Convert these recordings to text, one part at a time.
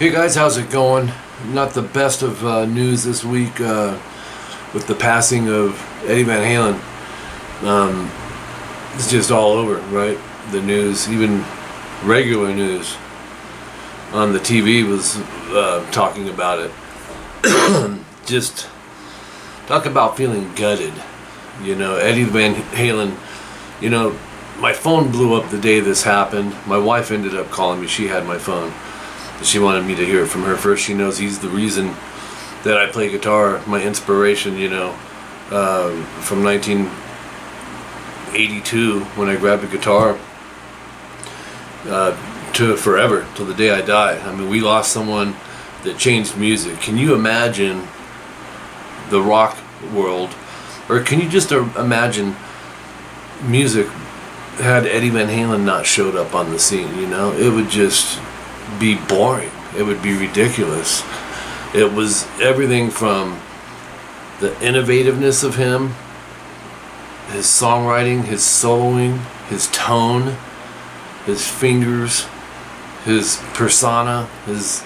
Hey guys, how's it going? Not the best of news this week with the passing of Eddie Van Halen. It's just all over, right? The news, even regular news on the TV was talking about it. Just talk about feeling gutted. You know, Eddie Van Halen, you know, my phone blew up the day this happened. My wife ended up calling me. She had my phone. She wanted me to hear it from her first. She knows he's the reason that I play guitar, my inspiration, you know, from 1982 when I grabbed a guitar to forever, till the day I die. I mean, we lost someone that changed music. Can you imagine the rock world, or can you just imagine music had Eddie Van Halen not showed up on the scene? You know, it would just be boring. It would be ridiculous. It was everything from the innovativeness of him, his songwriting, his soloing, his tone, his fingers, his persona, his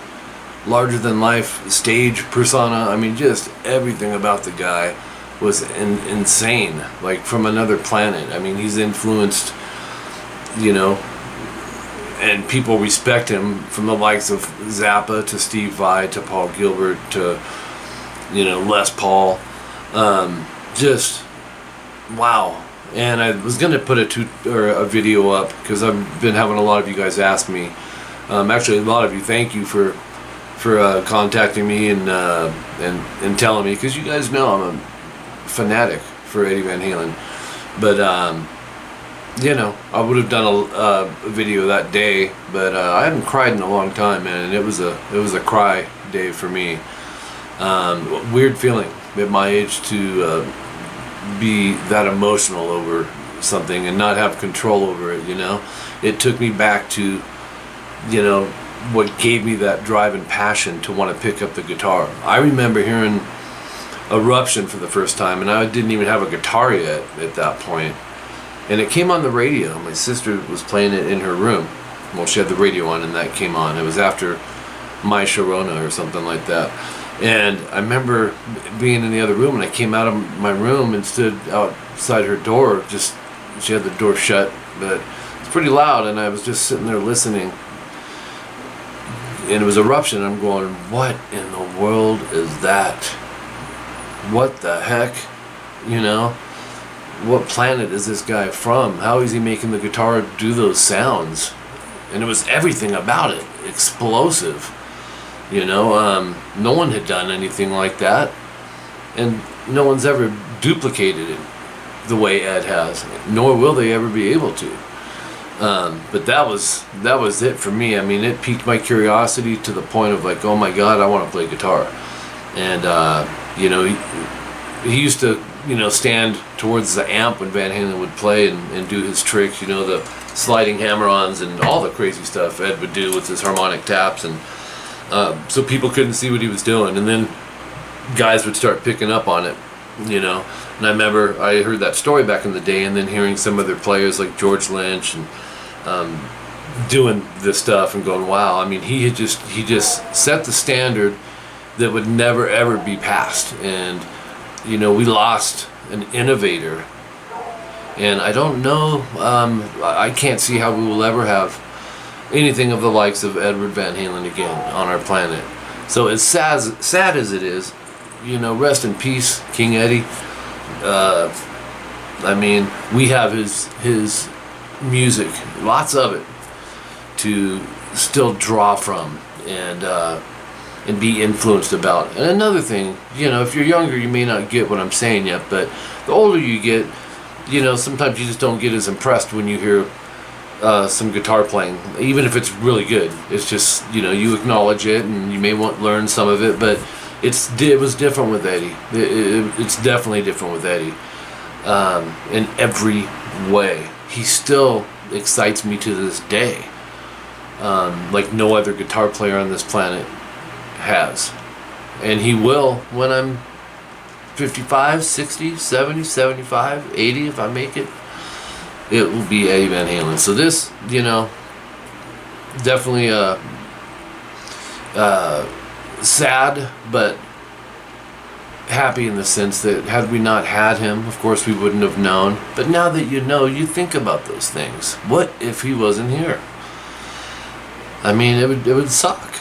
larger than life stage persona. I mean, just everything about the guy was insane, like from another planet. I mean, he's influenced, you know, and people respect him, from the likes of Zappa to Steve Vai to Paul Gilbert to, you know, Les Paul. Just wow. And I was going to put a video up because I've been having a lot of you guys ask me. Actually, a lot of you, thank you for contacting me and telling me, because you guys know I'm a fanatic for Eddie Van Halen. But you know, I would have done a video that day, but I haven't cried in a long time, man. And it was a cry day for me. Weird feeling at my age to be that emotional over something and not have control over it. You know, it took me back to, you know, what gave me that drive and passion to want to pick up the guitar. I remember hearing Eruption for the first time, and I didn't even have a guitar yet at that point. And it came on the radio. My sister was playing it in her room. Well, she had the radio on, and that came on. It was after My Sharona or something like that. And I remember being in the other room, and I came out of my room and stood outside her door. Just, she had the door shut, but it's pretty loud, and I was just sitting there listening. And it was Eruption. I'm going, what in the world is that? What the heck? You know? What planet is this guy from? How is he making the guitar do those sounds? And it was everything about it. Explosive. You know, no one had done anything like that. And no one's ever duplicated it the way Ed has. Nor will they ever be able to. But that was it for me. I mean, it piqued my curiosity to the point of like, oh my God, I want to play guitar. And, you know, he used to, you know, stand towards the amp when Van Halen would play and do his tricks, you know, the sliding hammer-ons and all the crazy stuff Ed would do with his harmonic taps, and so people couldn't see what he was doing, and then guys would start picking up on it, you know. And I remember I heard that story back in the day, and then hearing some other players like George Lynch and doing this stuff and going, wow. I mean, he just set the standard that would never ever be passed. And you know, we lost an innovator, and I don't know, I can't see how we will ever have anything of the likes of Edward Van Halen again on our planet. So as sad as it is, you know, rest in peace, King Eddie. I mean, we have his music, lots of it, to still draw from and be influenced about. And another thing, you know, if you're younger, you may not get what I'm saying yet, but the older you get, you know, sometimes you just don't get as impressed when you hear some guitar playing, even if it's really good. It's just, you know, you acknowledge it, and you may want to learn some of it, but it was different with Eddie. It's definitely different with Eddie in every way. He still excites me to this day, like no other guitar player on this planet has. And he will when I'm 55, 60, 70, 75, 80, if I make it. It will be Eddie Van Halen. So this, you know, definitely a sad, but happy in the sense that had we not had him, of course we wouldn't have known. But now that you know, you think about those things. What if he wasn't here? I mean, it would suck.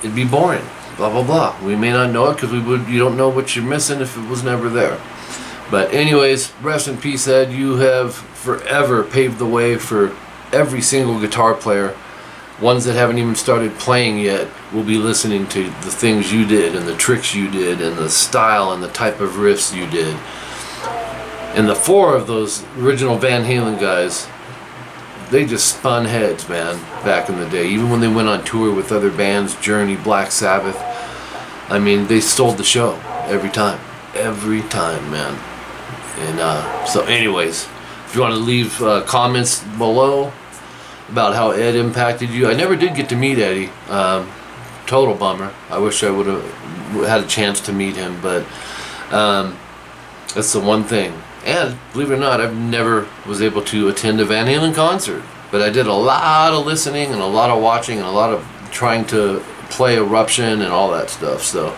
It'd be boring. Blah blah blah. We may not know it because you don't know what you're missing if it was never there. But anyways, rest in peace, Ed. You have forever paved the way for every single guitar player. Ones that haven't even started playing yet will be listening to the things you did and the tricks you did and the style and the type of riffs you did. And the four of those original Van Halen guys, they just spun heads, man, back in the day. Even when they went on tour with other bands, Journey, Black Sabbath, I mean, they stole the show every time. Every time, man. And so anyways, if you want to leave comments below about how Ed impacted you. I never did get to meet Eddie. Total bummer. I wish I would have had a chance to meet him, but that's the one thing. And believe it or not, I've never was able to attend a Van Halen concert, but I did a lot of listening and a lot of watching and a lot of trying to play Eruption and all that stuff. So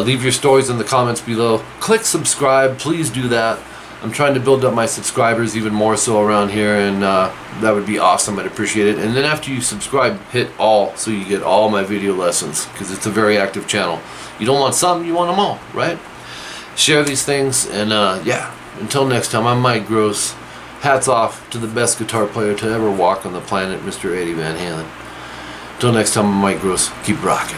leave your stories in the comments below. Click subscribe, please do that. I'm trying to build up my subscribers even more so around here, and that would be awesome. I'd appreciate it. And then after you subscribe, hit all so you get all my video lessons, because it's a very active channel. You don't want some, you want them all, right? Share these things, and yeah, until next time, I'm Mike Gross. Hats off to the best guitar player to ever walk on the planet, Mr. Eddie Van Halen. Until next time, I'm Mike Gross. Keep rocking.